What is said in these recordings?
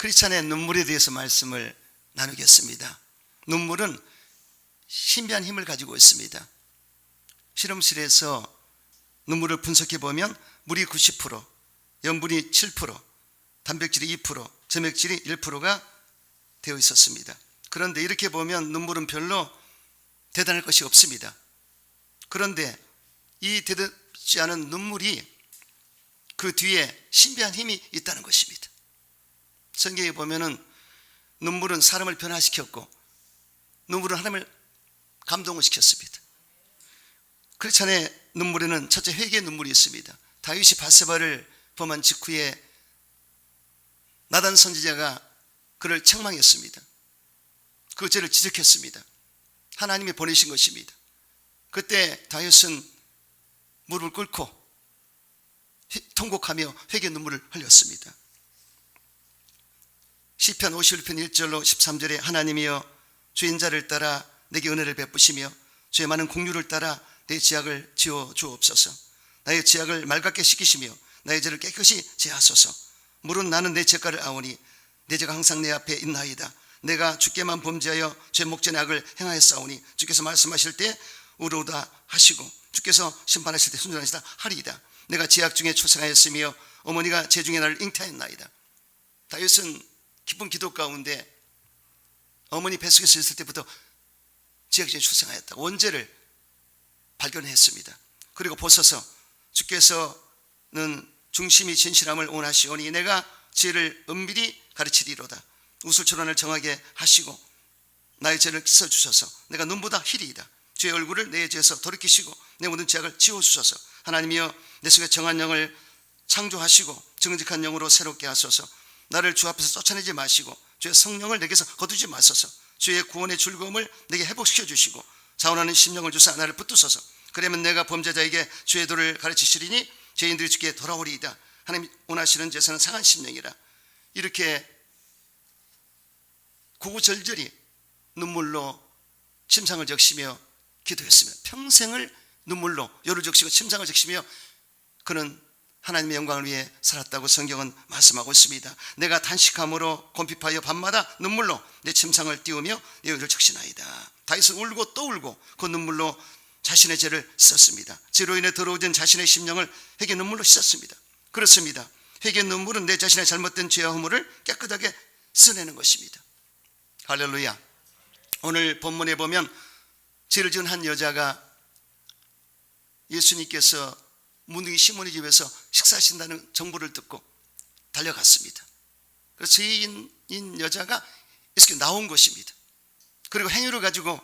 크리스찬의 눈물에 대해서 말씀을 나누겠습니다. 눈물은 신비한 힘을 가지고 있습니다. 실험실에서 눈물을 분석해 보면 물이 90%, 염분이 7%, 단백질이 2%, 점액질이 1%가 되어 있었습니다. 그런데 이렇게 보면 눈물은 별로 대단할 것이 없습니다. 그런데 이 대단하지 않은 눈물이 그 뒤에 신비한 힘이 있다는 것입니다. 성경에 보면은 눈물은 사람을 변화시켰고 눈물은 하나님을 감동을 시켰습니다. 크리스찬의 눈물에는 첫째 회개의 눈물이 있습니다. 다윗이 밧세바를 범한 직후에 나단 선지자가 그를 책망했습니다. 그 죄를 지적했습니다. 하나님이 보내신 것입니다. 그때 다윗은 무릎을 꿇고 통곡하며 회개 눈물을 흘렸습니다. 시편 51편 1절로 13절에 하나님이여 주의 인자를 따라 내게 은혜를 베푸시며 주의 많은 공유를 따라 내 죄악을 지워 주옵소서. 나의 죄악을 맑게 씻기시며 나의 죄를 깨끗이 제하소서. 물은 나는 내 죄가를 아오니 내 죄가 항상 내 앞에 있나이다. 내가 주께만 범죄하여 죄 목전의 악을 행하였사오니 주께서 말씀하실 때 우로다 하시고 주께서 심판하실 때 순전하시다 하리이다. 내가 죄악 중에 초생하였으며 어머니가 죄 중에 나를 잉태하였나이다. 다윗은 기쁜 기도 가운데 어머니 뱃속에서 있을 때부터 죄악 중에 출생하였다 원죄를 발견했습니다. 그리고 보소서 주께서는 중심이 진실함을 원하시오니 내가 죄를 은밀히 가르치리로다. 우술초란을 정하게 하시고 나의 죄를 씻어주셔서 내가 눈보다 희리이다. 주의 얼굴을 내 죄에서 돌이키시고 내 모든 죄악을 지워주셔서. 하나님이여 내 속에 정한 영을 창조하시고 정직한 영으로 새롭게 하소서. 나를 주 앞에서 쫓아내지 마시고 주의 성령을 내게서 거두지 마소서. 주의 구원의 즐거움을 내게 회복시켜 주시고 자원하는 심령을 주사 나를 붙드소서. 그러면 내가 범죄자에게 주의 도를 가르치시리니 죄인들이 주께 돌아오리이다. 하나님 원하시는 제사는 상한 심령이라. 이렇게 구구절절히 눈물로 침상을 적시며 기도했으며 평생을 눈물로 열을 적시고 침상을 적시며 그는 하나님의 영광을 위해 살았다고 성경은 말씀하고 있습니다. 내가 단식함으로 곰핍하여 밤마다 눈물로 내 침상을 띄우며 내 열을 적시나이다. 다윗은 울고 또 울고 그 눈물로 자신의 죄를 씻었습니다. 죄로 인해 더러워진 자신의 심령을 회개 눈물로 씻었습니다. 그렇습니다. 회개 눈물은 내 자신의 잘못된 죄와 허물을 깨끗하게 씻어내는 것입니다. 할렐루야. 오늘 본문에 보면 죄를 지은 한 여자가 예수님께서 문둥이 시몬의 집에서 식사하신다는 정보를 듣고 달려갔습니다. 그래서 죄인인 여자가 예수께 나온 것입니다. 그리고 행위를 가지고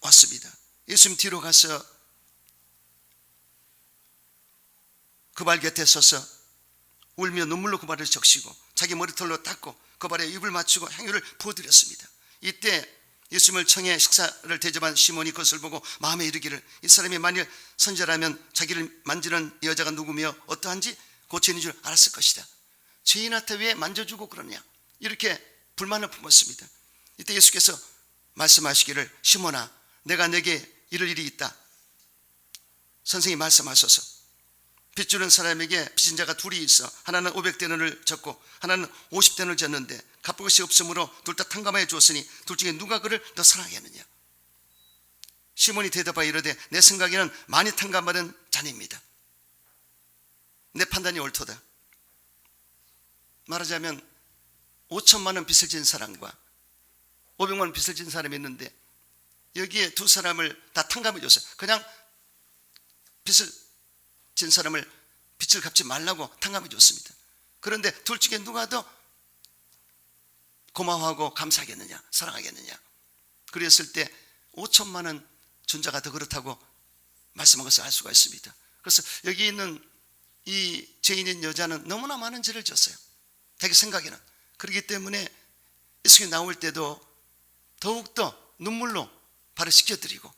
왔습니다. 예수님 뒤로 가서 그 발 곁에 서서 울며 눈물로 그 발을 적시고 자기 머리털로 닦고 그 발에 입을 맞추고 향유를 부어드렸습니다. 이때 예수님을 청해 식사를 대접한 시몬이 그것을 보고 마음에 이르기를 이 사람이 만일 선지자라면 자기를 만지는 여자가 누구며 어떠한지 고죄인인 줄 알았을 것이다. 죄인한테 왜 만져주고 그러냐 이렇게 불만을 품었습니다. 이때 예수께서 말씀하시기를 시몬아 내가 내게 이를 일이 있다. 선생님이 말씀하소서. 빚주는 사람에게 빚진 자가 둘이 있어 하나는 500데나리온을 졌고 하나는 50데나리온을 졌는데 갚을 것이 없으므로 둘 다 탕감하여 주었으니 둘 중에 누가 그를 더 사랑하겠느냐. 시몬이 대답하여 이르되 내 생각에는 많이 탕감받은 자니입니다. 내 판단이 옳도다. 말하자면 5천만 원 빚을 진 사람과 500만 원 빚을 진 사람이 있는데 여기에 두 사람을 다 탕감해 줬어요. 그냥 빚을 진 사람을 빚을 갚지 말라고 탕감해 줬습니다. 그런데 둘 중에 누가 더 고마워하고 감사하겠느냐 사랑하겠느냐. 그랬을 때 5천만 원 준 자가 더 그렇다고 말씀한 것을 알 수가 있습니다. 그래서 여기 있는 이 죄인인 여자는 너무나 많은 죄를 졌어요. 자기 생각에는. 그렇기 때문에 예수님이 나올 때도 더욱더 눈물로 발을 씻겨드리고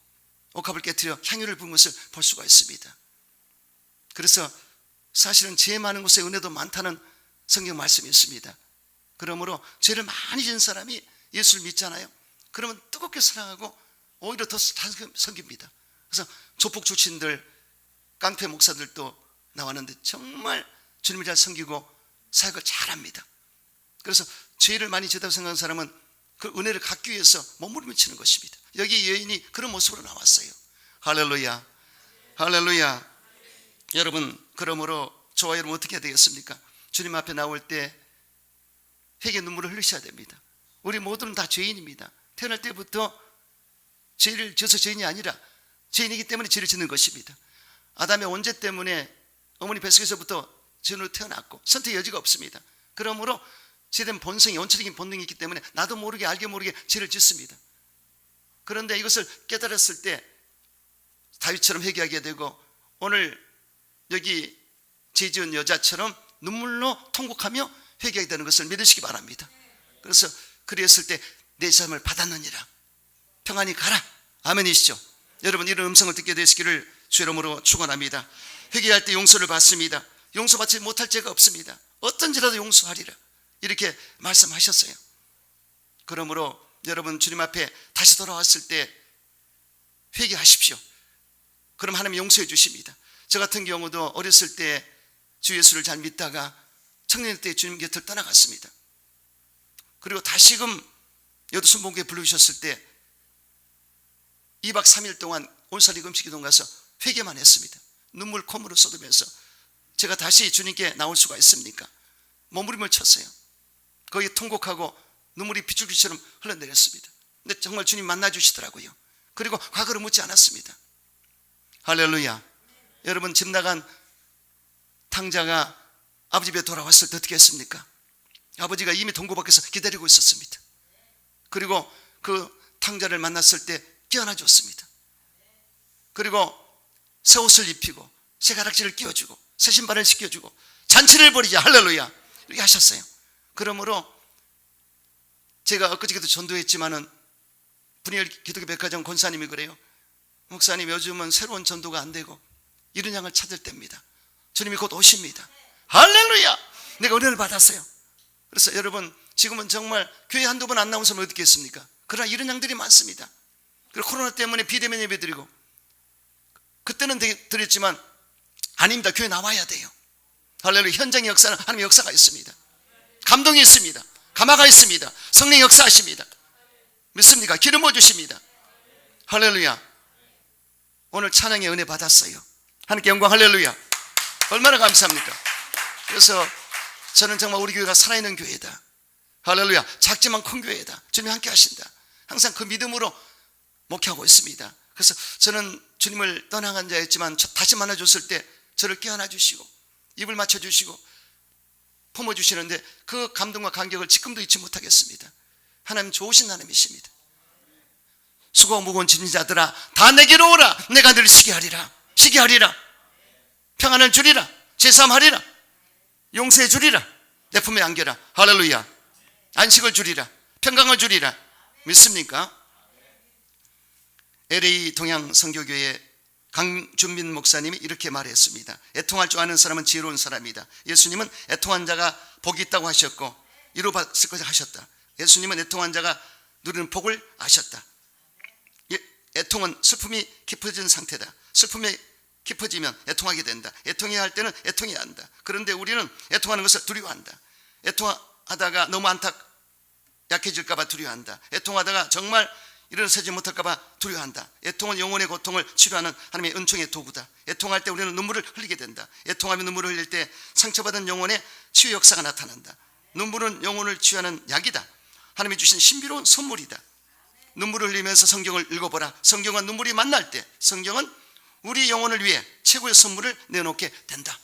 옥합을 깨뜨려 향유를 부은 것을 볼 수가 있습니다. 그래서 사실은 죄 많은 곳에 은혜도 많다는 성경 말씀이 있습니다. 그러므로 죄를 많이 지은 사람이 예수를 믿잖아요. 그러면 뜨겁게 사랑하고 오히려 더 섬깁니다. 그래서 조폭 출신들 깡패 목사들도 나왔는데 정말 주님을 잘 섬기고 사역을 잘합니다. 그래서 죄를 많이 지었다고 생각하는 사람은 그 은혜를 갖기 위해서 몸부림치는 것입니다. 여기 여인이 그런 모습으로 나왔어요. 할렐루야, 할렐루야. 여러분, 그러므로 저와 여러분 어떻게 해야 되겠습니까? 주님 앞에 나올 때 회개 눈물을 흘리셔야 됩니다. 우리 모두는 다 죄인입니다. 태어날 때부터 죄를 지어서 죄인이 아니라 죄인이기 때문에 죄를 짓는 것입니다. 아담의 원죄 때문에 어머니 뱃속에서부터 죄인으로 태어났고 선택의 여지가 없습니다. 그러므로 죄된 본성이, 원초적인 본능이 있기 때문에 나도 모르게 알게 모르게 죄를 짓습니다. 그런데 이것을 깨달았을 때 다윗처럼 회개하게 되고 오늘 여기 죄 지은 여자처럼 눈물로 통곡하며 회개하게 되는 것을 믿으시기 바랍니다. 그래서 그랬을 때 내 삶을 받았느니라, 평안히 가라. 아멘이시죠? 여러분, 이런 음성을 듣게 되시기를 주 이름으로 축원합니다. 회개할 때 용서를 받습니다. 용서받지 못할 죄가 없습니다. 어떤 죄라도 용서하리라, 이렇게 말씀하셨어요. 그러므로 여러분, 주님 앞에 다시 돌아왔을 때 회개하십시오. 그럼 하나님 용서해 주십니다. 저 같은 경우도 어렸을 때 주 예수를 잘 믿다가 청년 때 주님 곁을 떠나갔습니다. 그리고 다시금 여도 순복음교회 부르셨을 때 2박 3일 동안 온살이 금식기도 가서 회개만 했습니다. 눈물 콧물을 쏟으면서 제가 다시 주님께 나올 수가 있습니까? 몸부림을 쳤어요. 거기에 통곡하고 눈물이 빗줄기처럼 흘러내렸습니다. 근데 정말 주님 만나주시더라고요. 그리고 과거를 묻지 않았습니다. 할렐루야. 여러분, 집 나간 탕자가 아버지 집에 돌아왔을 때 어떻게 했습니까? 아버지가 이미 동고 밖에서 기다리고 있었습니다. 그리고 그 탕자를 만났을 때 깨어나 줬습니다. 그리고 새 옷을 입히고 새 가락지를 끼워주고 새 신발을 씻겨주고 잔치를 벌이자, 할렐루야, 이렇게 하셨어요. 그러므로 제가 엊그저께도 전도했지만은 분열 기독교 백화점 권사님이 그래요. 목사님, 요즘은 새로운 전도가 안 되고 이른 양을 찾을 때입니다. 주님이 곧 오십니다. 할렐루야. 내가 은혜를 받았어요. 그래서 여러분, 지금은 정말 교회 한두 번 안 나온 사람이 어디 있겠습니까? 그러나 이런 양들이 많습니다. 그리고 코로나 때문에 비대면 예배 드리고 그때는 드렸지만 아닙니다. 교회 나와야 돼요. 할렐루야. 현장의 역사는 하나님의 역사가 있습니다. 감동이 있습니다. 감화가 있습니다. 성령 역사하십니다. 믿습니까? 기름 부어주십니다. 할렐루야. 오늘 찬양의 은혜 받았어요. 하나님께 영광. 할렐루야. 얼마나 감사합니까? 그래서 저는 정말 우리 교회가 살아있는 교회다. 할렐루야. 작지만 큰 교회다. 주님이 함께 하신다. 항상 그 믿음으로 목회하고 있습니다. 그래서 저는 주님을 떠나간 자였지만 다시 만나줬을 때 저를 깨어나 주시고 입을 맞춰 주시고 품어 주시는데 그 감동과 감격을 지금도 잊지 못하겠습니다. 하나님 좋으신 하나님이십니다. 수고 무거운 짐진 자들아 다 내게로 오라. 내가 늘 쉬게 하리라. 쉬게 하리라. 평안을 주리라. 제삼하리라. 용서해 주리라. 내 품에 안겨라. 할렐루야. 안식을 주리라. 평강을 주리라. 믿습니까? LA 동양 선교교회 강준민 목사님이 이렇게 말했습니다. 애통할 줄 아는 사람은 지혜로운 사람이다. 예수님은 애통한 자가 복이 있다고 하셨고 이루어봤을 것을 하셨다. 예수님은 애통한 자가 누리는 복을 아셨다. 애통은 슬픔이 깊어진 상태다. 슬픔이 깊어지면 애통하게 된다. 애통해야 할 때는 애통해야 한다. 그런데 우리는 애통하는 것을 두려워한다. 애통하다가 너무 약해질까 봐 두려워한다. 애통하다가 정말 일어서지 못할까 봐 두려워한다. 애통은 영혼의 고통을 치료하는 하나님의 은총의 도구다. 애통할 때 우리는 눈물을 흘리게 된다. 애통하며 눈물을 흘릴 때 상처받은 영혼의 치유 역사가 나타난다. 눈물은 영혼을 치유하는 약이다. 하나님이 주신 신비로운 선물이다. 눈물을 흘리면서 성경을 읽어보라. 성경과 눈물이 만날 때 성경은 우리 영혼을 위해 최고의 선물을 내놓게 된다.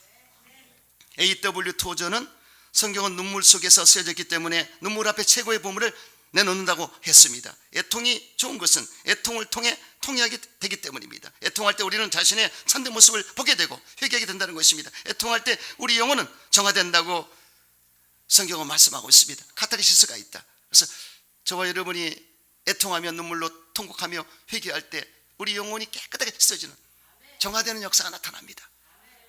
A.W. 토저는 성경은 눈물 속에서 쓰여졌기 때문에 눈물 앞에 최고의 보물을 내놓는다고 했습니다. 애통이 좋은 것은 애통을 통해 통회하게 되기 때문입니다. 애통할 때 우리는 자신의 참된 모습을 보게 되고 회개하게 된다는 것입니다. 애통할 때 우리 영혼은 정화된다고 성경은 말씀하고 있습니다. 카타르시스가 있다. 그래서 저와 여러분이 애통하며 눈물로 통곡하며 회개할 때 우리 영혼이 깨끗하게 씻어지는 정화되는 역사가 나타납니다.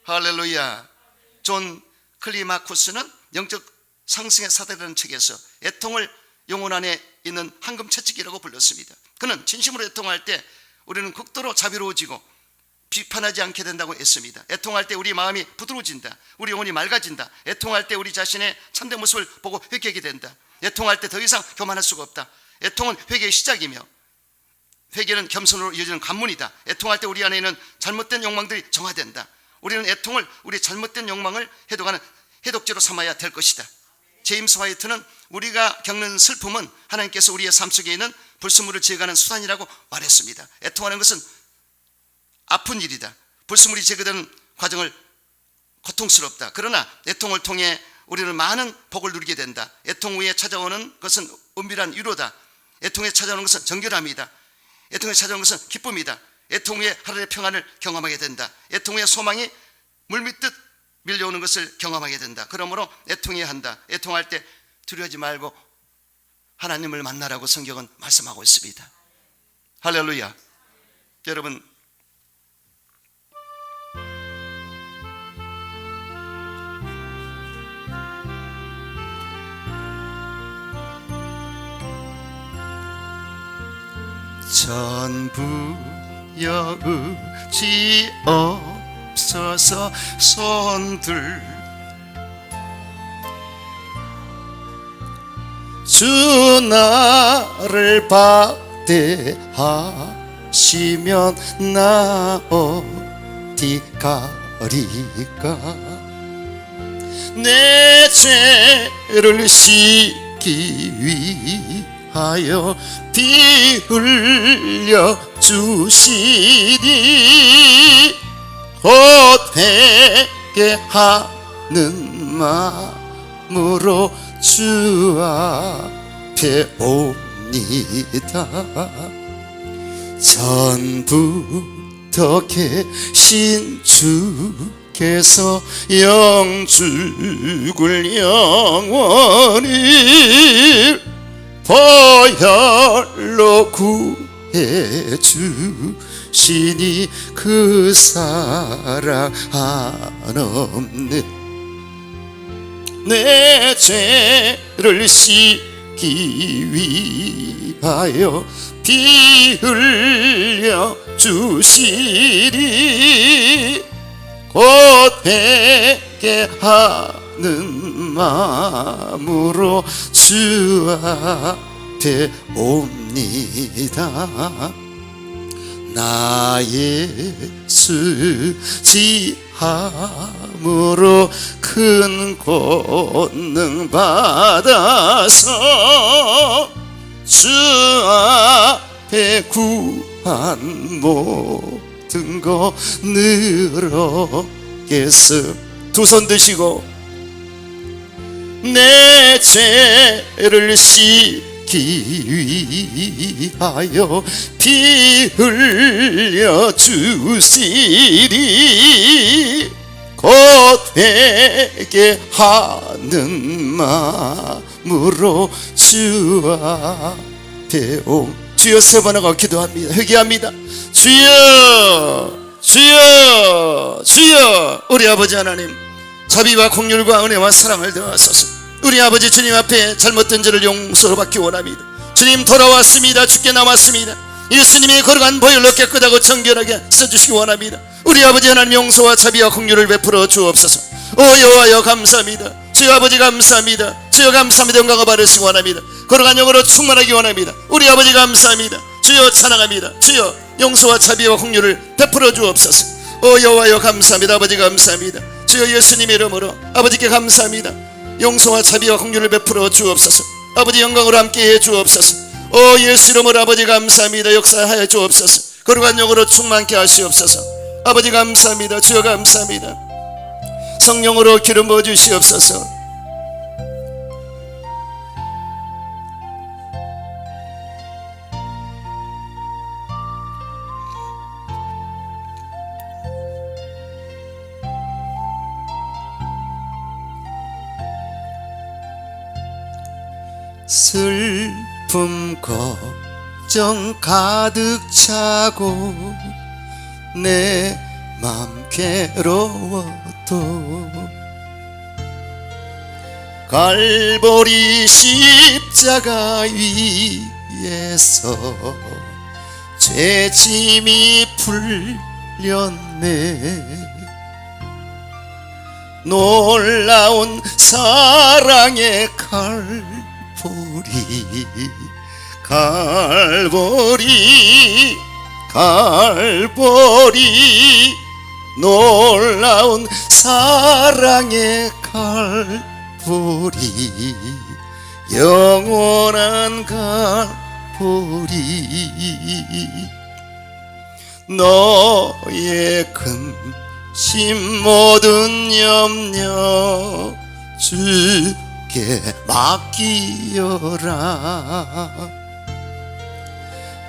할렐루야. 존 클리마쿠스는 영적 상승의 사다리라는 책에서 애통을 영혼 안에 있는 황금 채찍이라고 불렀습니다. 그는 진심으로 애통할 때 우리는 극도로 자비로워지고 비판하지 않게 된다고 했습니다. 애통할 때 우리 마음이 부드러워진다. 우리 영혼이 맑아진다. 애통할 때 우리 자신의 참된 모습을 보고 회개하게 된다. 애통할 때 더 이상 교만할 수가 없다. 애통은 회개의 시작이며 회개는 겸손으로 이어지는 관문이다. 애통할 때 우리 안에 있는 잘못된 욕망들이 정화된다. 우리는 애통을 우리 잘못된 욕망을 해독하는 해독제로 삼아야 될 것이다. 제임스 화이트는 우리가 겪는 슬픔은 하나님께서 우리의 삶 속에 있는 불순물을 제거하는 수단이라고 말했습니다. 애통하는 것은 아픈 일이다. 불순물이 제거되는 과정을 고통스럽다. 그러나 애통을 통해 우리는 많은 복을 누리게 된다. 애통 후에 찾아오는 것은 은밀한 위로다. 애통에 찾아오는 것은 정결함이다. 애통에 찾아오는 것은 기쁨이다. 애통 후에 하루의 평안을 경험하게 된다. 애통 후에 소망이 물밀듯 밀려오는 것을 경험하게 된다. 그러므로 애통해야 한다. 애통할 때 두려워하지 말고 하나님을 만나라고 성경은 말씀하고 있습니다. 할렐루야. 여러분, 전부여 의지 없어서 손들 주 나를 박대하시면 나 어디 가리까. 내 죄를 씻기 위하여 피 흘려 주시니 곧 회개하는 마음으로 주 앞에 옵니다. 전부터 계신 주께서 영죽을 영원히 보혈로 구해 주시니 그 사랑 한없네. 내 죄를 씻기 위하여 피 흘려 주시니 곧 회개하는 마음으로 주 앞에 옵니다. 나의 수지함으로 큰 권능 받아서 주 앞에 구한 모든 거 늘어겠어. 두 손 드시고 내 죄를 씻기 위하여 피 흘려 주시니 곧 회개하는 마음으로 주 앞에 오. 주여 세 번 하고 기도합니다. 회개합니다. 주여, 주여, 주여. 우리 아버지 하나님, 자비와 공률과 은혜와 사랑을 더하소서. 우리 아버지 주님 앞에 잘못된 죄를 용서로 받기 원합니다. 주님, 돌아왔습니다. 주께 남았습니다. 예수님이 걸어간 보혈로 깨끗하고 정결하게 써주시기 원합니다. 우리 아버지 하나님, 용서와 자비와 공률을 베풀어 주옵소서. 오 여호와여, 감사합니다. 주여 아버지 감사합니다. 주여 감사합니다. 영광을 받으시기 원합니다. 걸어간 영으로 충만하기 원합니다. 우리 아버지 감사합니다. 주여 찬양합니다. 주여 용서와 자비와 공률을 베풀어 주옵소서. 오 여호와여 감사합니다. 아버지 감사합니다. 주여 예수님의 이름으로 아버지께 감사합니다. 용서와 자비와 공률을 베풀어 주옵소서. 아버지 영광으로 함께해 주옵소서. 오 예수 이름으로 아버지 감사합니다. 역사하여 주옵소서. 거룩한 영으로 충만케 하시옵소서. 아버지 감사합니다. 주여 감사합니다. 성령으로 기름 부어 주시옵소서. 슬픔 걱정 가득 차고 내 맘 괴로워도 갈보리 십자가 위에서 죄짐이 풀렸네. 놀라운 사랑의 갈보리, 갈보리, 갈보리. 놀라운 사랑의 갈보리, 영원한 갈보리. 너의 근심 모든 염려 주께 맡기어라.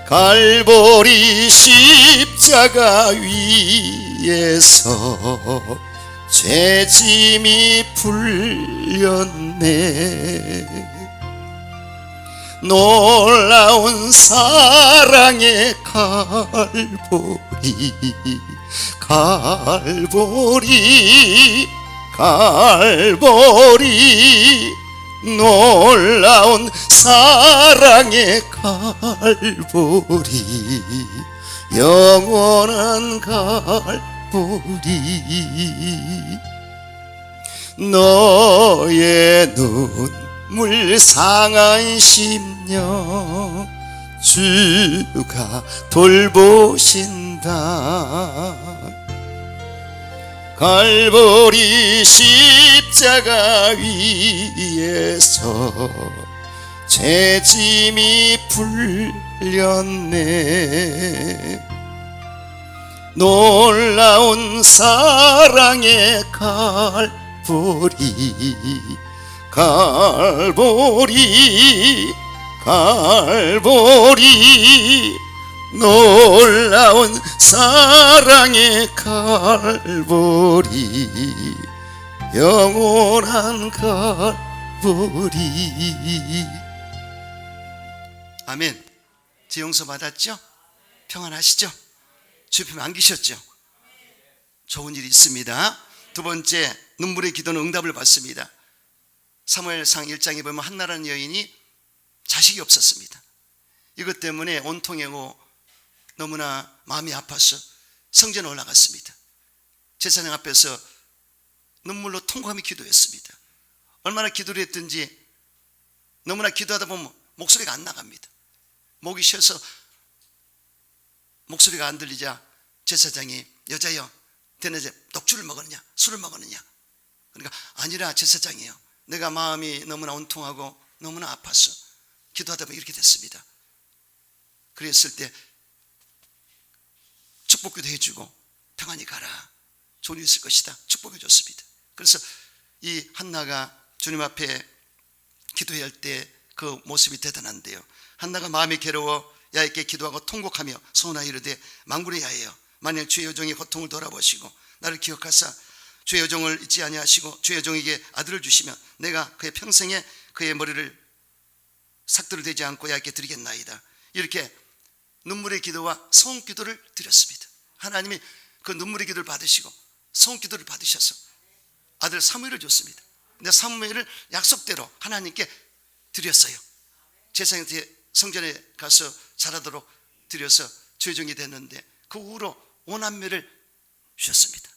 갈보리 십자가 위에서 죄짐이 풀렸네. 놀라운 사랑의 갈보리, 갈보리, 갈보리. 놀라운 사랑의 갈보리, 영원한 갈보리. 너의 눈물 상한 심령 주가 돌보신다. 갈보리 십자가 위에서 죄짐이 풀렸네. 놀라운 사랑의 갈보리, 갈보리, 갈보리. 놀라운 사랑의 갈보리, 영원한 갈보리. 아멘. 제 용서 받았죠? 평안하시죠? 주님 안 계셨죠? 좋은 일이 있습니다. 두 번째, 눈물의 기도는 응답을 받습니다. 사무엘상 1장에 보면 한나라는 여인이 자식이 없었습니다. 이것 때문에 온통이고 너무나 마음이 아파서 성전에 올라갔습니다. 제사장 앞에서 눈물로 통곡하며 기도했습니다. 얼마나 기도를 했든지 너무나 기도하다 보면 목소리가 안 나갑니다. 목이 쉬어서 목소리가 안 들리자 제사장이, 여자여, 대낮에 녹주를 먹었느냐 술을 먹었느냐. 그러니까 아니라 제사장이요, 내가 마음이 너무나 온통하고 너무나 아파서 기도하다 보면 이렇게 됐습니다. 그랬을 때 축복기도 해주고 평안히 가라, 좋은 일이 있을 것이다 축복해 줬습니다. 그래서 이 한나가 주님 앞에 기도할 때 그 모습이 대단한데요. 한나가 마음이 괴로워 야훼께 기도하고 통곡하며 소원하여 이르되, 만군의 야훼여, 만일 주의 여종의 고통을 돌아보시고 나를 기억하사 주의 여종을 잊지 아니하시고 주의 여종에게 아들을 주시면 내가 그의 평생에 그의 머리를 삭도를 대지 않고 야훼께 드리겠나이다. 이렇게 눈물의 기도와 소원 기도를 드렸습니다. 하나님이 그 눈물의 기도를 받으시고 소원 기도를 받으셔서 아들 사무엘을 줬습니다. 근데 사무엘을 약속대로 하나님께 드렸어요. 제사장한테 성전에 가서 자라도록 드려서 주의종이 됐는데 그 후로 오남매를 주셨습니다.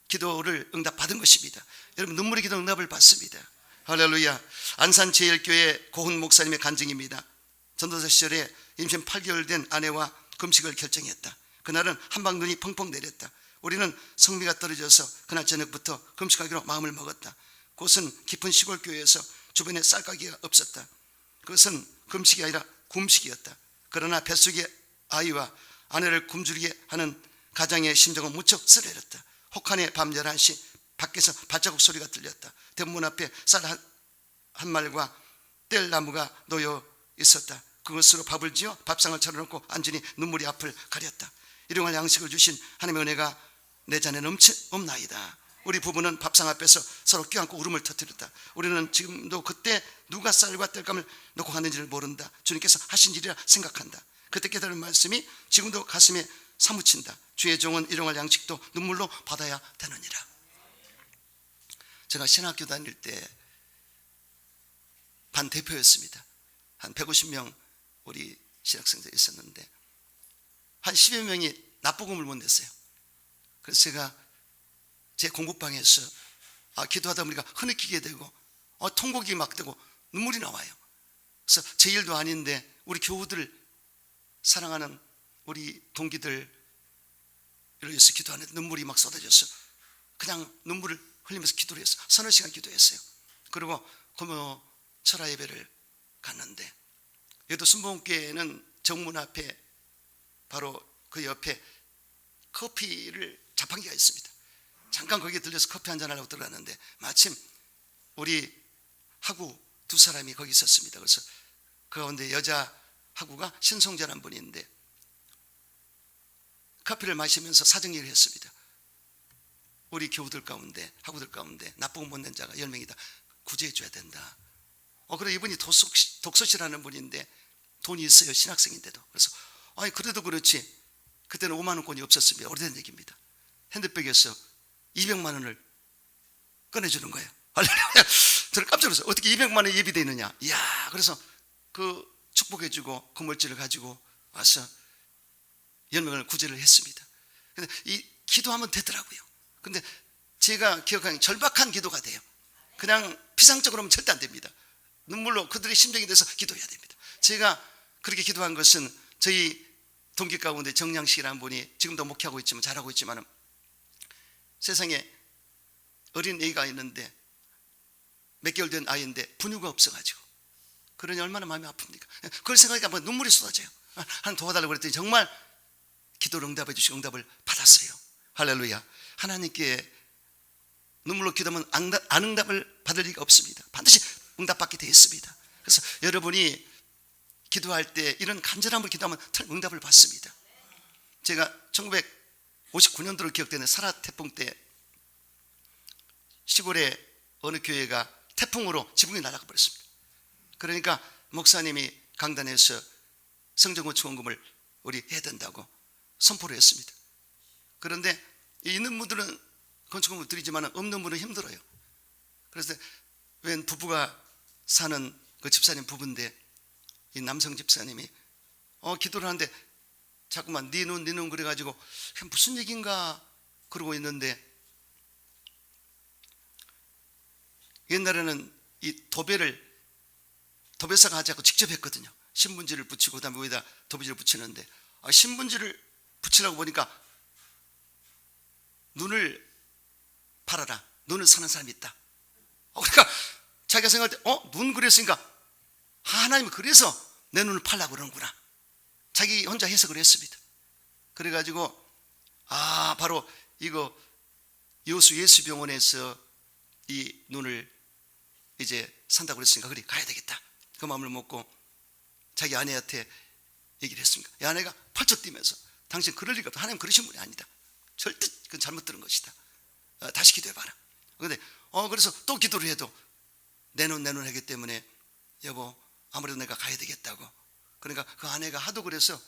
기도를 응답받은 것입니다. 여러분, 눈물의 기도 응답을 받습니다. 할렐루야. 안산 제일교회 고훈 목사님의 간증입니다. 전도사 시절에 임신 8개월 된 아내와 금식을 결정했다. 그날은 한방눈이 펑펑 내렸다. 우리는 성미가 떨어져서 그날 저녁부터 금식하기로 마음을 먹었다. 그것은 깊은 시골 교회에서 주변에 쌀가게가 없었다. 그것은 금식이 아니라 굶식이었다. 그러나 뱃속의 아이와 아내를 굶주리게 하는 가장의 심정은 무척 씁쓸했다. 혹한의 밤 11시 밖에서 발자국 소리가 들렸다. 대문 앞에 쌀 한 말과 뗄나무가 놓여 있었다. 그것으로 밥을 지어 밥상을 차려놓고 앉으니 눈물이 앞을 가렸다. 일용할 양식을 주신 하나님의 은혜가 내 잔에 넘나이다. 우리 부부는 밥상 앞에서 서로 껴안고 울음을 터뜨렸다. 우리는 지금도 그때 누가 쌀과 뗄감을 놓고 갔는지를 모른다. 주님께서 하신 일이라 생각한다. 그때 깨달은 말씀이 지금도 가슴에 사무친다. 주의 종은 일용할 양식도 눈물로 받아야 되느니라. 제가 신학교 다닐 때 반 대표였습니다. 한 150명 우리 신학생들이 있었는데 한 10여 명이 납부금을 못 냈어요. 그래서 제가 제 공부방에서 기도하다 보니까 흐느끼게 되고 통곡이 막 되고 눈물이 나와요. 그래서 제 일도 아닌데 우리 교우들, 사랑하는 우리 동기들 위해서 기도하는데 눈물이 막 쏟아졌어. 그냥 눈물을 흘리면서 기도를 했어요. 서너 시간 기도했어요. 그리고 금요 철야 예배를 갔는데, 여기도 순복음교회는 정문 앞에 바로 그 옆에 커피를 자판기가 있습니다. 잠깐 거기에 들려서 커피 한잔 하려고 들어갔는데 마침 우리 하구 두 사람이 거기 있었습니다. 그래서 그 가운데 여자 하구가 신송자라는 분인데 커피를 마시면서 사정리를 했습니다. 우리 교우들 가운데, 하구들 가운데 나쁘고 못된 자가 10명이다. 구제해 줘야 된다. 그래 이분이 독서시라는 분인데 돈이 있어요. 신학생인데도. 그래서 그래도 그렇지, 그때는 5만 원권이 없었습니다. 오래된 얘기입니다. 핸드백에서 200만 원을 꺼내주는 거예요. 저는 깜짝 놀랐어요. 어떻게 200만 원이 예비되어 있느냐. 이야, 그래서 그 축복해주고 건물지를 가지고 와서 10명을 구제를 했습니다. 근데 이 기도하면 되더라고요. 근데 제가 기억하는 절박한 기도가 돼요. 그냥 피상적으로 하면 절대 안 됩니다. 눈물로 그들의 심정이 돼서 기도해야 됩니다. 제가 그렇게 기도한 것은 저희 동기 가운데 정량식이라는 분이 지금도 목회하고 있지만, 잘하고 있지만 세상에 어린 애가 있는데 몇 개월 된 아이인데 분유가 없어가지고, 그러니 얼마나 마음이 아픕니까? 그걸 생각하니까 눈물이 쏟아져요. 하나님 도와달라고 그랬더니 정말 기도를 응답해 주시고 응답을 받았어요. 할렐루야. 하나님께 눈물로 기도하면 안 응답을 받을 리가 없습니다. 반드시 응답받게 되어 있습니다. 그래서 여러분이 기도할 때 이런 간절함으로 기도하면 응답을 받습니다. 제가 1959년도로 기억되는 사라 태풍 때 시골에 어느 교회가 태풍으로 지붕이 날아가 버렸습니다. 그러니까 목사님이 강단에서 성전건축원금을 우리 해야 된다고 선포를 했습니다. 그런데 있는 분들은 건축금을 드리지만 없는 분은 힘들어요. 그래서 웬 부부가 사는 그 집사님 부부인데 이 남성 집사님이 기도를 하는데 자꾸만 네 눈 그래가지고 무슨 얘기인가 그러고 있는데, 옛날에는 이 도배사가 하지 않고 직접 했거든요. 신문지를 붙이고 그다음에 위에다 도배지를 붙이는데 신문지를 붙이려고 보니까 눈을 팔아라, 눈을 사는 사람이 있다. 그러니까 자기가 생각할 때 눈 그랬으니까 하나님이 그래서 내 눈을 팔라고 그러는구나. 자기 혼자 해석을 했습니다. 그래가지고 바로 이거 여수 예수병원에서 이 눈을 이제 산다고 그랬으니까 그래 가야 되겠다. 그 마음을 먹고 자기 아내한테 얘기를 했습니다. 이 아내가 펄쩍 뛰면서 당신 그럴 리가 없다. 하나님 그러신 분이 아니다. 절대 그건 잘못 들은 것이다. 다시 기도해봐라. 근데 그래서 또 기도를 해도 내 눈 하기 때문에 여보 아무래도 내가 가야 되겠다고. 그러니까 그 아내가 하도 그래서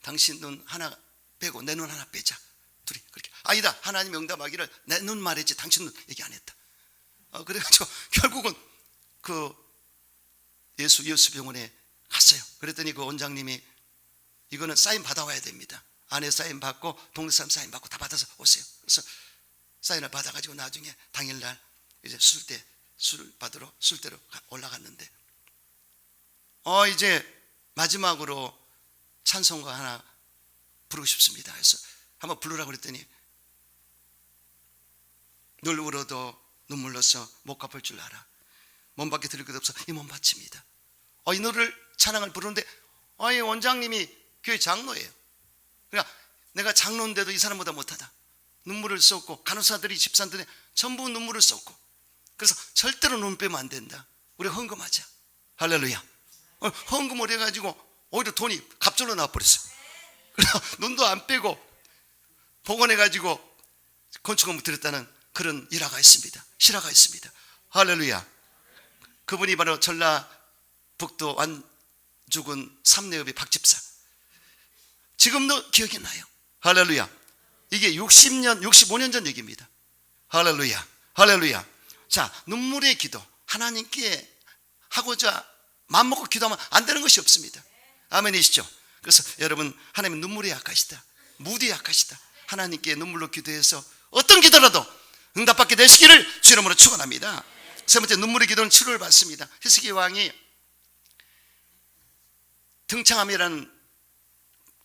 당신 눈 하나 빼고 내 눈 하나 빼자. 둘이 그렇게. 아니다, 하나님 응답하기를 내 눈 말했지 당신 눈 얘기 안 했다. 그래가지고 결국은 그 예수병원에 갔어요. 그랬더니 그 원장님이 이거는 사인 받아와야 됩니다. 아내 사인 받고 동네 사람 사인 받고 다 받아서 오세요. 그래서 사인을 받아가지고 나중에 당일날 이제 술 받으러 술대로 올라갔는데 이제 마지막으로 찬송가 하나 부르고 싶습니다. 그래서 한번 부르라고 그랬더니 늘 울어도 눈물로서 못 갚을 줄 알아. 몸밖에 들을 것 없어 이 몸 바칩니다. 이 노래를 찬양을 부르는데 이 원장님이 교회 장로예요. 그러니까 내가 장로인데도 이 사람보다 못하다. 눈물을 쏟고 간호사들이 집사들이 전부 눈물을 쏟고, 그래서 절대로 눈 빼면 안 된다. 우리 헌금하자. 할렐루야. 헌금을 해가지고 오히려 돈이 갑절로 나와버렸어요. 그래서 눈도 안 빼고 복원해가지고 건축건물 드렸다는 그런 일화가 있습니다. 실화가 있습니다. 할렐루야. 그분이 바로 전라북도 안죽은 삼내읍의 박집사. 지금도 기억이 나요. 할렐루야. 이게 65년 전 얘기입니다. 할렐루야. 할렐루야. 자, 눈물의 기도. 하나님께 하고자 마음먹고 기도하면 안 되는 것이 없습니다. 아멘이시죠? 그래서 여러분, 하나님은 눈물에 약하시다. 무디에 약하시다. 하나님께 눈물로 기도해서 어떤 기도라도 응답받게 되시기를 주 이름으로 축원합니다. 세 번째, 눈물의 기도는 치료를 받습니다. 히스기야 왕이 등창암이라는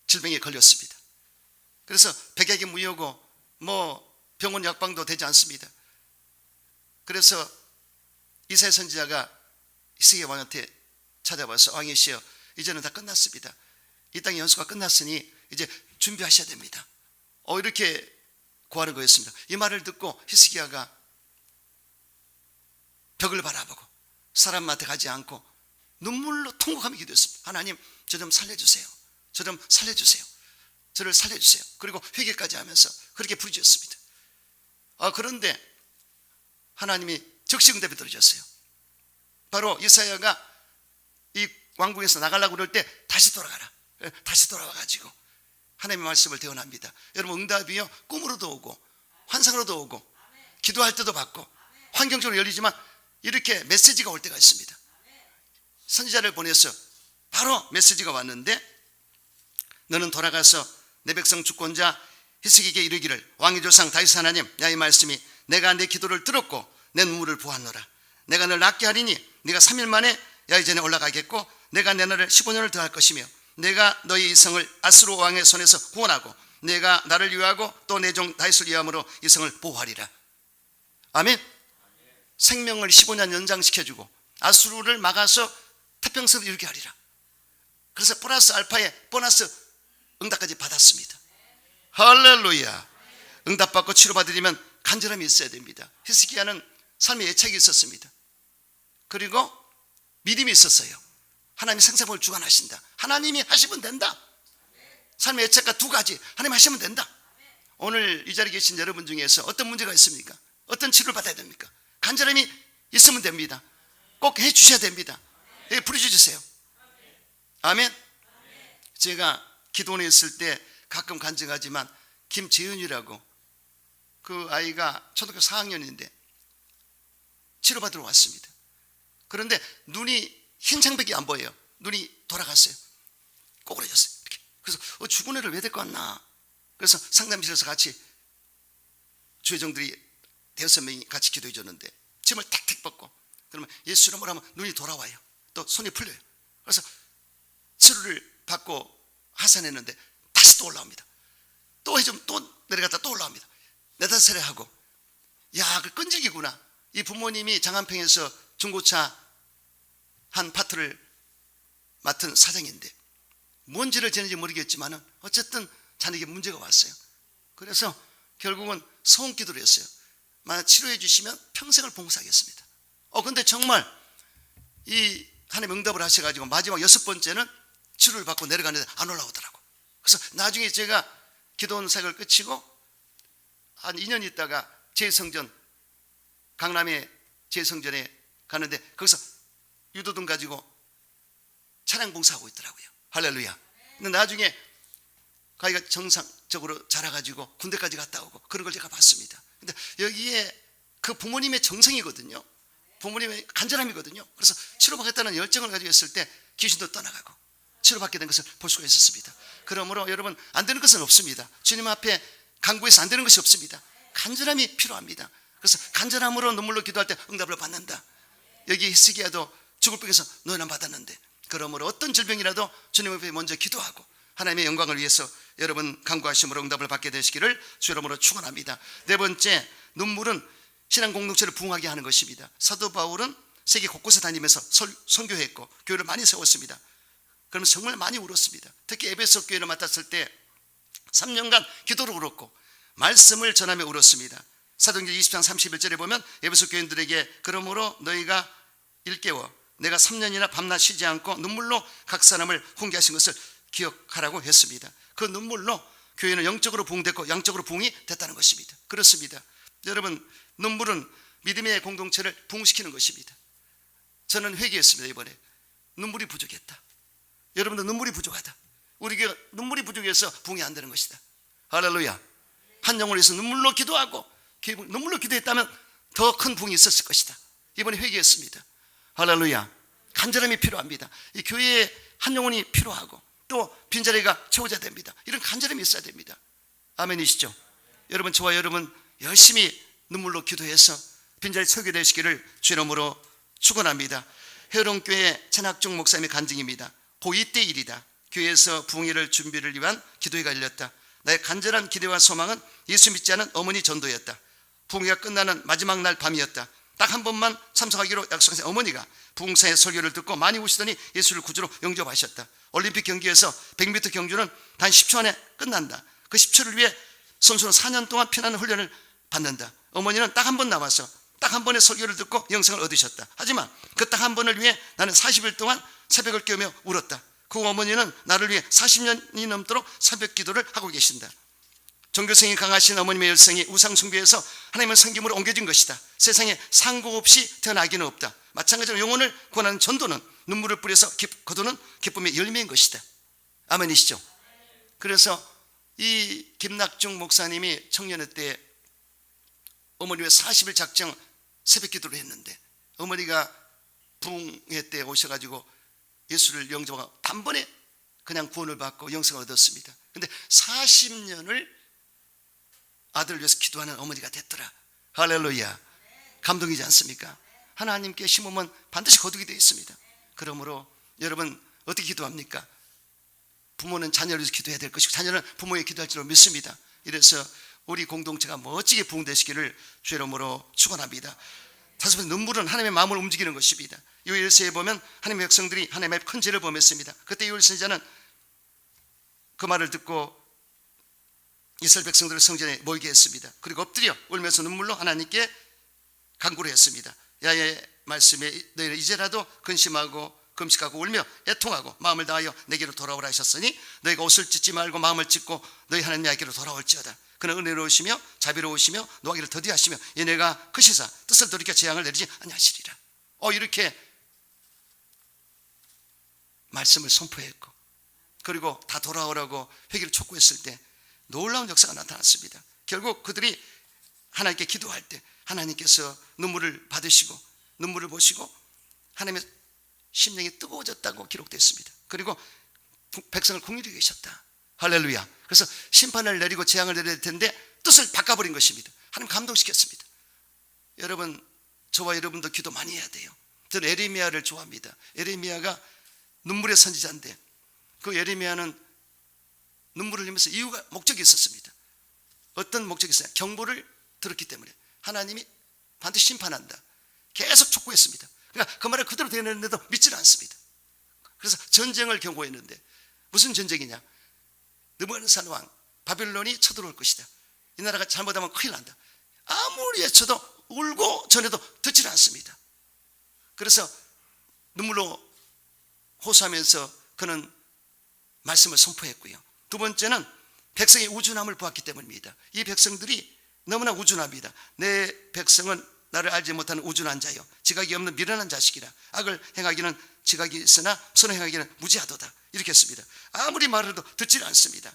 질병에 걸렸습니다. 그래서 백약이 무효고 병원 약방도 되지 않습니다. 그래서 이사야 선지자가 히스기야 왕한테 찾아와서 왕이시여, 이제는 다 끝났습니다. 이 땅의 연수가 끝났으니 이제 준비하셔야 됩니다. 이렇게 구하는 거였습니다. 이 말을 듣고 히스기야가 벽을 바라보고 사람한테 가지 않고 눈물로 통곡하며 기도했습니다. 하나님, 저 좀 살려주세요. 저 좀 살려주세요. 저를 살려주세요. 그리고 회개까지 하면서 그렇게 부르짖었습니다. 그런데 하나님이 즉시 응답이 들어졌어요. 바로 이사야가 이 왕궁에서 나가려고 그럴 때 다시 돌아가라. 다시 돌아와가지고 하나님의 말씀을 대언합니다. 여러분, 응답이요, 꿈으로도 오고 환상으로도 오고 기도할 때도 받고 환경적으로 열리지만 이렇게 메시지가 올 때가 있습니다. 선지자를 보내서 바로 메시지가 왔는데, 너는 돌아가서 내 백성 주권자 히스기에게 이르기를, 왕의 조상 다윗 하나님, 야, 이 말씀이 내가 내 기도를 들었고 내 눈물을 보았노라. 내가 널 낫게 하리니 네가 3일 만에 야이전에 올라가겠고 내가 내 날을 15년을 더할 것이며 내가 너희 이성을 아스로 왕의 손에서 구원하고 내가 나를 위하고 또 내 종 다윗을 위함으로 이성을 보호하리라. 아멘. 생명을 15년 연장시켜주고 아수르를 막아서 태평성을 이루게 하리라. 그래서 플러스 알파의 보너스 응답까지 받았습니다. 할렐루야. 응답받고 치료받으려면 간절함이 있어야 됩니다. 히스기야는 삶의 애착이 있었습니다. 그리고 믿음이 있었어요. 하나님이 생사복을 주관하신다. 하나님이 하시면 된다. 삶의 애착과 두 가지, 하나님 하시면 된다. 오늘 이 자리에 계신 여러분 중에서 어떤 문제가 있습니까? 어떤 치료를 받아야 됩니까? 간절함이 있으면 됩니다. 꼭 해주셔야 됩니다. 여기 부르짖으세요. 아멘. 제가 기도원에 있을 때 가끔 간증하지만 김재은이라고 그 아이가 초등학교 4학년인데 치료받으러 왔습니다. 그런데 눈이 흰 창백이 안 보여요. 눈이 돌아갔어요. 꼬꾸라졌어요. 이렇게. 그래서 죽은 애를 왜 데리고 왔나. 그래서 상담실에서 같이 주회정들이 5명이 같이 기도해 줬는데 짐을 탁탁 벗고 그러면 예수 이름으로 하면 눈이 돌아와요. 또 손이 풀려요. 그래서 치료를 받고 하산했는데 다시 또 올라옵니다. 또 해좀 또 내려갔다 또 올라옵니다. 4-5차례 하고, 야, 그 끈질기구나. 이 부모님이 장안평에서 중고차 한 파트를 맡은 사장인데 뭔지를 지는지 모르겠지만 어쨌든 자네에게 문제가 왔어요. 그래서 결국은 소원기도를 했어요. 만약 치료해 주시면 평생을 봉사하겠습니다. 근데 정말 이 하나님 응답을 하셔가지고 마지막 6번째는 치료를 받고 내려가는데 안 올라오더라고. 그래서 나중에 제가 기도원 사역을 끝이고 한 2년 있다가 제성전, 강남의 제성전에 가는데 거기서 유도등 가지고 차량 봉사하고 있더라고요. 할렐루야. 근데 나중에 가기가 정상적으로 자라가지고 군대까지 갔다 오고 그런 걸 제가 봤습니다. 근데 여기에 그 부모님의 정성이거든요. 부모님의 간절함이거든요. 그래서 치료받겠다는 열정을 가지고 있을 때 귀신도 떠나가고 치료받게 된 것을 볼 수가 있었습니다. 그러므로 여러분, 안 되는 것은 없습니다. 주님 앞에 간구해서 안 되는 것이 없습니다. 간절함이 필요합니다. 그래서 간절함으로 눈물로 기도할 때 응답을 받는다. 여기 히스기야도 죽을 병에서 노예는 받았는데, 그러므로 어떤 질병이라도 주님 앞에 먼저 기도하고 하나님의 영광을 위해서 여러분 간구하심으로 응답을 받게 되시기를 주 이름으로 축원합니다. 네 번째, 눈물은 신앙 공동체를 부흥하게 하는 것입니다. 사도 바울은 세계 곳곳에 다니면서 선교했고 교회를 많이 세웠습니다. 그러면서 정말 많이 울었습니다. 특히 에베소 교회를 맡았을 때 3년간 기도를 울었고 말씀을 전하며 울었습니다. 사도행전 20장 31절에 보면 에베소 교인들에게 그러므로 너희가 일깨워 내가 3년이나 밤낮 쉬지 않고 눈물로 각 사람을 훈계하신 것을 기억하라고 했습니다. 그 눈물로 교회는 영적으로 부흥됐고 양적으로 부흥이 됐다는 것입니다. 그렇습니다. 여러분, 눈물은 믿음의 공동체를 부흥시키는 것입니다. 저는 회개했습니다. 이번에 눈물이 부족했다. 여러분도 눈물이 부족하다. 우리 교회가 눈물이 부족해서 부흥이 안 되는 것이다. 할렐루야. 한 영혼을 위해서 눈물로 기도하고 눈물로 기도했다면 더 큰 부흥이 있었을 것이다. 이번에 회개했습니다. 할렐루야. 간절함이 필요합니다. 이 교회에 한 영혼이 필요하고 또 빈자리가 채워져야 됩니다. 이런 간절함이 있어야 됩니다. 아멘이시죠? 여러분, 저와 여러분 열심히 눈물로 기도해서 빈자리 설교 되시기를 주의 이름으로 축원합니다. 헤어론교회陈학중 목사님의 간증입니다. 고2 때 일이다. 교회에서 부흥회를 준비를 위한 기도회가 열렸다. 나의 간절한 기대와 소망은 예수 믿지 않은 어머니 전도였다. 부흥회가 끝나는 마지막 날 밤이었다. 딱 한 번만 참석하기로 약속한 어머니가 부흥사의 설교를 듣고 많이 우시더니 예수를 구주로 영접하셨다. 올림픽 경기에서 100m 경주는 단 10초 안에 끝난다. 그 10초를 위해 선수는 4년 동안 피나는 훈련을 받는다. 어머니는 딱 한 번 남아서 딱 한 번의 설교를 듣고 영생을 얻으셨다. 하지만 그 딱 한 번을 위해 나는 40일 동안 새벽을 깨우며 울었다. 그 어머니는 나를 위해 40년이 넘도록 새벽 기도를 하고 계신다. 종교성이 강하신 어머님의 열성이 우상 숭배에서 하나님의 섬김으로 옮겨진 것이다. 세상에 상고 없이 태어나기는 없다. 마찬가지로 영혼을 구원하는 전도는 눈물을 뿌려서 거두는 기쁨의 열매인 것이다. 아멘이시죠? 그래서 이 김낙중 목사님이 청년회 때 어머니의 40일 작정 새벽 기도를 했는데 어머니가 부흥회 때 오셔가지고 예수를 영접하고 단번에 그냥 구원을 받고 영생을 얻었습니다. 근데 40년을 아들을 위해서 기도하는 어머니가 됐더라. 할렐루야. 감동이지 않습니까? 하나님께 심으면 반드시 거두게 되어 있습니다. 그러므로 여러분 어떻게 기도합니까? 부모는 자녀를 위해서 기도해야 될 것이고 자녀는 부모에게 기도할 줄 믿습니다. 이래서 우리 공동체가 멋지게 부흥되시기를 주의 이름으로 축원합니다. 다섯 번째, 눈물은 하나님의 마음을 움직이는 것입니다. 요엘서에 보면 하나님의 백성들이 하나님의 큰 죄를 범했습니다. 그때 요엘 선지자는 그 말을 듣고 이스라엘 백성들을 성전에 모이게 했습니다. 그리고 엎드려 울면서 눈물로 하나님께 간구를 했습니다. 야의 말씀에 너희는 이제라도 근심하고 금식하고 울며 애통하고 마음을 다하여 내게로 돌아오라 하셨으니 너희가 옷을 찢지 말고 마음을 찢고 너희 하나님 에게로 돌아올지어다. 그는 은혜로우시며 자비로우시며 노하기를 더디하시며 얘네가 크시사 뜻을 돌이켜 재앙을 내리지 아니하시리라. 이렇게 말씀을 선포했고 그리고 다 돌아오라고 회개를 촉구했을 때 놀라운 역사가 나타났습니다. 결국 그들이 하나님께 기도할 때 하나님께서 눈물을 받으시고 눈물을 보시고 하나님의 심령이 뜨거워졌다고 기록됐습니다. 그리고 백성을 긍휼히 계셨다. 할렐루야. 그래서 심판을 내리고 재앙을 내려야 될 텐데 뜻을 바꿔버린 것입니다. 하나님 감동시켰습니다. 여러분, 저와 여러분도 기도 많이 해야 돼요. 저는 에레미야를 좋아합니다. 에레미야가 눈물의 선지자인데 그 에레미야는 눈물을 흘리면서 이유가 목적이 있었습니다. 어떤 목적이 있어요? 경보를 들었기 때문에 하나님이 반드시 심판한다. 계속 촉구했습니다. 그러니까 그 말을 그대로 되는데도 믿지는 않습니다. 그래서 전쟁을 경고했는데 무슨 전쟁이냐? 느부갓네살 왕 바벨론이 쳐들어올 것이다. 이 나라가 잘못하면 큰일 난다. 아무리 외쳐도 울고 전해도 듣지는 않습니다. 그래서 눈물로 호소하면서 그는 말씀을 선포했고요. 두 번째는 백성의 우준함을 보았기 때문입니다. 이 백성들이 너무나 우준합니다. 내 백성은 나를 알지 못하는 우준한 자요 지각이 없는 미련한 자식이라. 악을 행하기는 지각이 있으나 선을 행하기는 무지하도다. 이렇게 했습니다. 아무리 말을 해도 듣지 않습니다.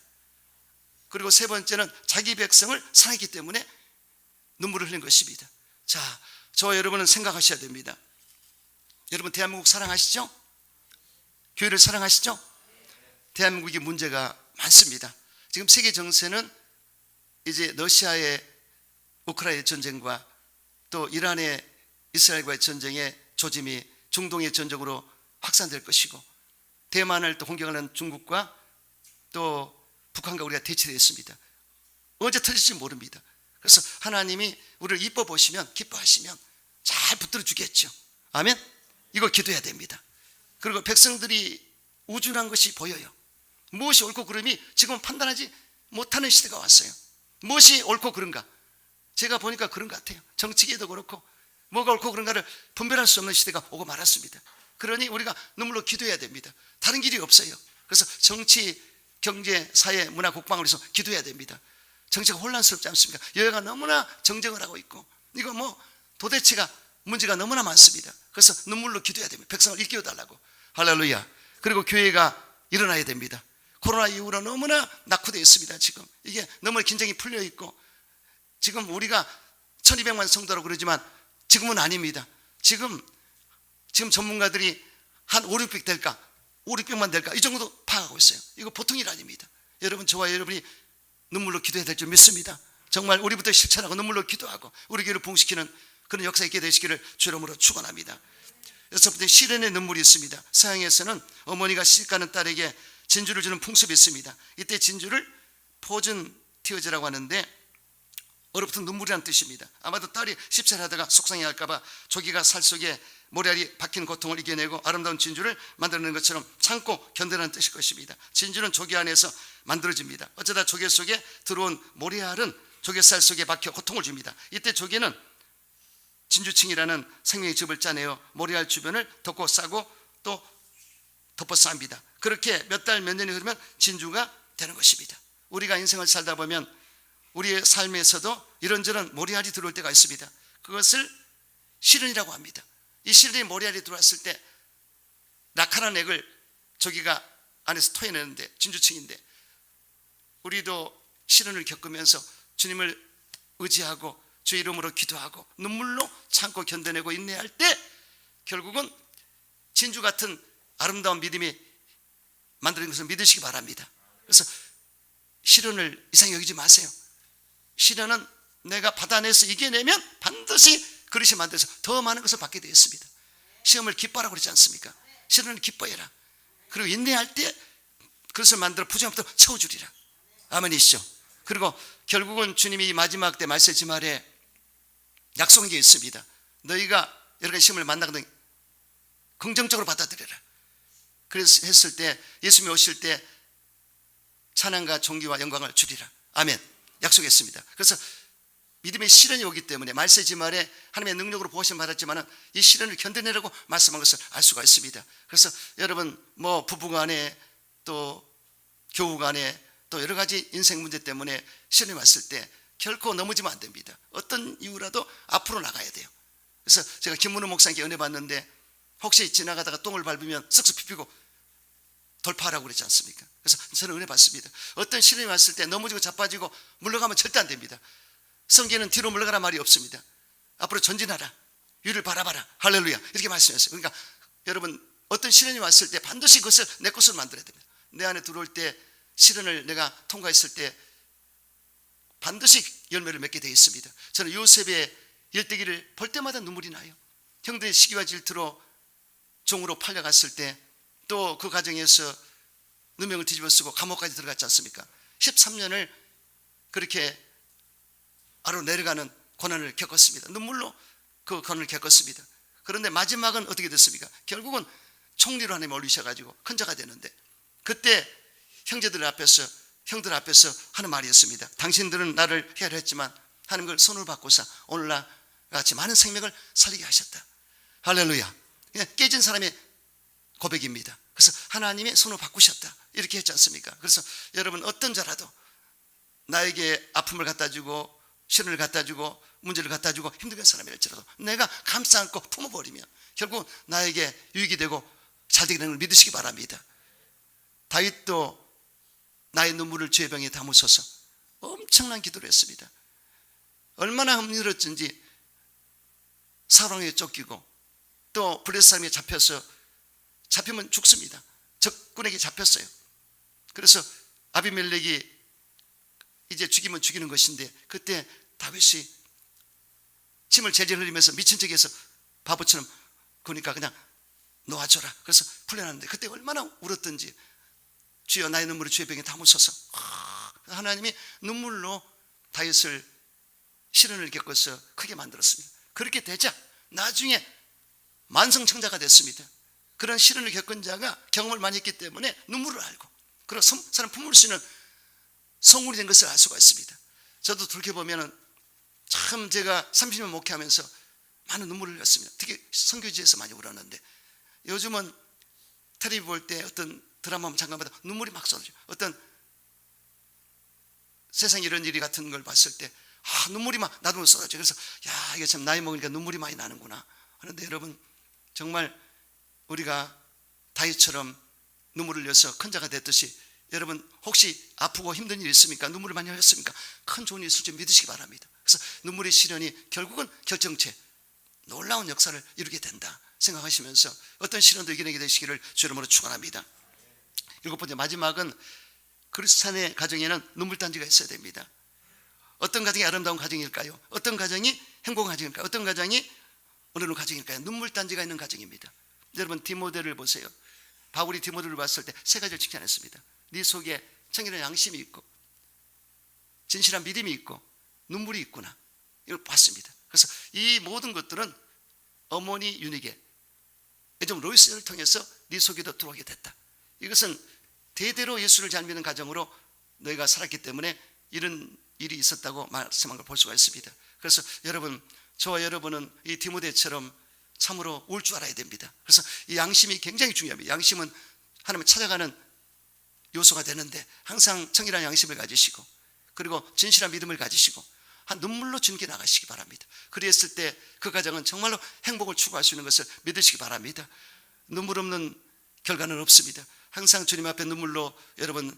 그리고 세 번째는 자기 백성을 사랑했기 때문에 눈물을 흘린 것입니다. 자, 저와 여러분은 생각하셔야 됩니다. 여러분 대한민국 사랑하시죠? 교회를 사랑하시죠? 대한민국이 문제가 많습니다. 지금 세계 정세는 이제 러시아의 우크라이나 전쟁과 또 이란의 이스라엘과의 전쟁의 조짐이 중동의 전쟁으로 확산될 것이고 대만을 또 공격하는 중국과 또 북한과 우리가 대치되어 있습니다. 언제 터질지 모릅니다. 그래서 하나님이 우리를 이뻐 보시면 기뻐하시면 잘 붙들어 주겠죠. 아멘. 이거 기도해야 됩니다. 그리고 백성들이 우준한 것이 보여요. 무엇이 옳고 그름이 지금 판단하지 못하는 시대가 왔어요. 무엇이 옳고 그른가? 제가 보니까 그런 것 같아요. 정치계도 그렇고 뭐가 옳고 그른가를 분별할 수 없는 시대가 오고 말았습니다. 그러니 우리가 눈물로 기도해야 됩니다. 다른 길이 없어요. 그래서 정치, 경제, 사회, 문화, 국방을 위해서 기도해야 됩니다. 정치가 혼란스럽지 않습니까? 여야가 너무나 정쟁을 하고 있고 이거 도대체가 문제가 너무나 많습니다. 그래서 눈물로 기도해야 됩니다. 백성을 일깨워달라고. 할렐루야. 그리고 교회가 일어나야 됩니다. 코로나 이후로 너무나 낙후되어 있습니다. 지금 이게 너무 긴장이 풀려 있고 지금 우리가 1200만 성도라고 그러지만 지금은 아닙니다. 지금 전문가들이 한 5, 600 될까? 5, 600만 될까? 이 정도 파악하고 있어요. 이거 보통 일 아닙니다. 여러분, 저와 여러분이 눈물로 기도해야 될 줄 믿습니다. 정말 우리부터 실천하고 눈물로 기도하고 우리 교회를 부흥시키는 그런 역사 있게 되시기를 주 이름으로 축원합니다. 여섯 번째, 시련의 눈물이 있습니다. 서양에서는 어머니가 시집가는 딸에게 진주를 주는 풍습이 있습니다. 이때 진주를 포준 티어즈라고 하는데 얼어붙은 눈물이라는 뜻입니다. 아마도 딸이 십살하다가 속상해할까봐 조기가 살 속에 모래알이 박힌 고통을 이겨내고 아름다운 진주를 만들어내는 것처럼 참고 견뎌내는 뜻일 것입니다. 진주는 조개 안에서 만들어집니다. 어쩌다 조개 속에 들어온 모래알은 조개살 속에 박혀 고통을 줍니다. 이때 조개는 진주층이라는 생명의 즙을 짜내어 모래알 주변을 덮고 싸고 또 덮어 쌉니다. 그렇게 몇 달 몇 년이 흐르면 진주가 되는 것입니다. 우리가 인생을 살다 보면 우리의 삶에서도 이런저런 모래알이 들어올 때가 있습니다. 그것을 시련이라고 합니다. 이 시련이 모래알이 들어왔을 때 낙하한 액을 조기가 안에서 토해내는데 진주층인데 우리도 시련을 겪으면서 주님을 의지하고 주의 이름으로 기도하고 눈물로 참고 견뎌내고 인내할 때 결국은 진주 같은 아름다운 믿음이 만드는 것을 믿으시기 바랍니다. 그래서 시련을 이상히 여기지 마세요. 시련은 내가 받아내서 이겨내면 반드시 그릇이 만들어서 더 많은 것을 받게 되어 있습니다. 시험을 기뻐하라고 그러지 않습니까? 시련을 기뻐해라. 그리고 인내할 때 그릇을 만들어 부정함도 채워주리라. 아멘이시죠? 그리고 결국은 주님이 이 마지막 때 말세지 말에 약속한 게 있습니다. 너희가 여러 가지 시험을 만나거든 긍정적으로 받아들여라. 그래서 했을 때 예수님이 오실 때 찬양과 존귀와 영광을 주리라. 아멘. 약속했습니다. 그래서 믿음의 시련이 오기 때문에 말세지 말에 하나님의 능력으로 보호하심 받았지만 이 시련을 견뎌내라고 말씀한 것을 알 수가 있습니다. 그래서 여러분 뭐 부부간에 또 교우간에 또 여러 가지 인생 문제 때문에 시련이 왔을 때 결코 넘어지면 안 됩니다. 어떤 이유라도 앞으로 나가야 돼요. 그래서 제가 김문호 목사님께 은혜 받는데 혹시 지나가다가 똥을 밟으면 쓱쓱 피피고 돌파하라고 그러지 않습니까? 그래서 저는 은혜 받습니다. 어떤 시련이 왔을 때 넘어지고 자빠지고 물러가면 절대 안 됩니다. 성경에는 뒤로 물러가라 말이 없습니다. 앞으로 전진하라. 위를 바라봐라. 할렐루야. 이렇게 말씀했어요. 그러니까 여러분 어떤 시련이 왔을 때 반드시 그것을 내 것으로 만들어야 됩니다. 내 안에 들어올 때 시련을 내가 통과했을 때 반드시 열매를 맺게 되어 있습니다. 저는 요셉의 일대기를 볼 때마다 눈물이 나요. 형들의 시기와 질투로 종으로 팔려갔을 때 또 그 과정에서 누명을 뒤집어 쓰고 감옥까지 들어갔지 않습니까? 13년을 그렇게 아래로 내려가는 고난을 겪었습니다. 눈물로 그 고난을 겪었습니다. 그런데 마지막은 어떻게 됐습니까? 결국은 총리로 하나님 올리셔가지고 큰 자가 되는데 그때 형들 앞에서 하는 말이었습니다. 당신들은 나를 해하려 했지만 하나님 그걸 손을 받고서 오늘날 같이 많은 생명을 살리게 하셨다. 할렐루야. 깨진 사람의 고백입니다. 그래서 하나님의 손을 바꾸셨다. 이렇게 했지 않습니까? 그래서 여러분 어떤 자라도 나에게 아픔을 갖다주고 시련을 갖다주고 문제를 갖다주고 힘든 사람이랄지라도 내가 감싸 안고 품어버리면 결국 나에게 유익이 되고 잘되게 되는 걸 믿으시기 바랍니다. 다윗도 나의 눈물을 주의 병에 담으소서 엄청난 기도를 했습니다. 얼마나 힘들었든지 사랑에 쫓기고 또 블레셋에 잡히면 죽습니다. 적군에게 잡혔어요. 그래서 아비멜렉이 이제 죽이면 죽이는 것인데 그때 다윗이 침을 질질 흘리면서 미친 척해서 바보처럼 그러니까 그냥 놓아줘라. 그래서 풀려났는데 그때 얼마나 울었던지 주여 나의 눈물을 주의 병에 담으소서. 하나님이 눈물로 다윗을 시련을 겪어서 크게 만들었습니다. 그렇게 되자 나중에 만성청자가 됐습니다. 그런 시련을 겪은 자가 경험을 많이 했기 때문에 눈물을 알고 그런 사람 품을 수 있는 성물이 된 것을 알 수가 있습니다. 저도 돌이켜보면 참 제가 30년 목회하면서 많은 눈물을 흘렸습니다. 특히 선교지에서 많이 울었는데 요즘은 텔레비 볼 때 어떤 드라마 잠깐마다 눈물이 막 쏟아져요. 어떤 세상에 이런 일이 같은 걸 봤을 때 눈물이 막 나도 쏟아져요. 그래서 이게 참 나이 먹으니까 눈물이 많이 나는구나 하는데 여러분 정말 우리가 다윗처럼 눈물을 흘려서 큰 자가 됐듯이 여러분 혹시 아프고 힘든 일이 있습니까? 눈물을 많이 흘렸습니까? 큰 좋은 일이 있을 줄 믿으시기 바랍니다. 그래서 눈물의 시련이 결국은 결정체 놀라운 역사를 이루게 된다 생각하시면서 어떤 시련도 이겨내게 되시기를 주 이름으로 축원합니다. 일곱 번째 마지막은 그리스찬의 가정에는 눈물단지가 있어야 됩니다. 어떤 가정이 아름다운 가정일까요? 어떤 가정이 행복한 가정일까요? 어떤 가정이 어느 가정일까요? 눈물단지가 있는 가정입니다. 여러분 디모데를 보세요. 바울이 디모데를 봤을 때 세 가지를 칭찬했습니다. 네 속에 청결한 양심이 있고 진실한 믿음이 있고 눈물이 있구나, 이걸 봤습니다. 그래서 이 모든 것들은 어머니 유니게 좀 로이스를 통해서 네 속에도 들어오게 됐다. 이것은 대대로 예수를 잘 믿는 가정으로 너희가 살았기 때문에 이런 일이 있었다고 말씀한 걸 볼 수가 있습니다. 그래서 여러분, 저와 여러분은 이 디모데처럼 참으로 올 줄 알아야 됩니다. 그래서 이 양심이 굉장히 중요합니다. 양심은 하나님을 찾아가는 요소가 되는데 항상 청결한 양심을 가지시고 그리고 진실한 믿음을 가지시고 한 눈물로 주님께 나가시기 바랍니다. 그랬을 때 그 가정은 정말로 행복을 추구할 수 있는 것을 믿으시기 바랍니다. 눈물 없는 결과는 없습니다. 항상 주님 앞에 눈물로 여러분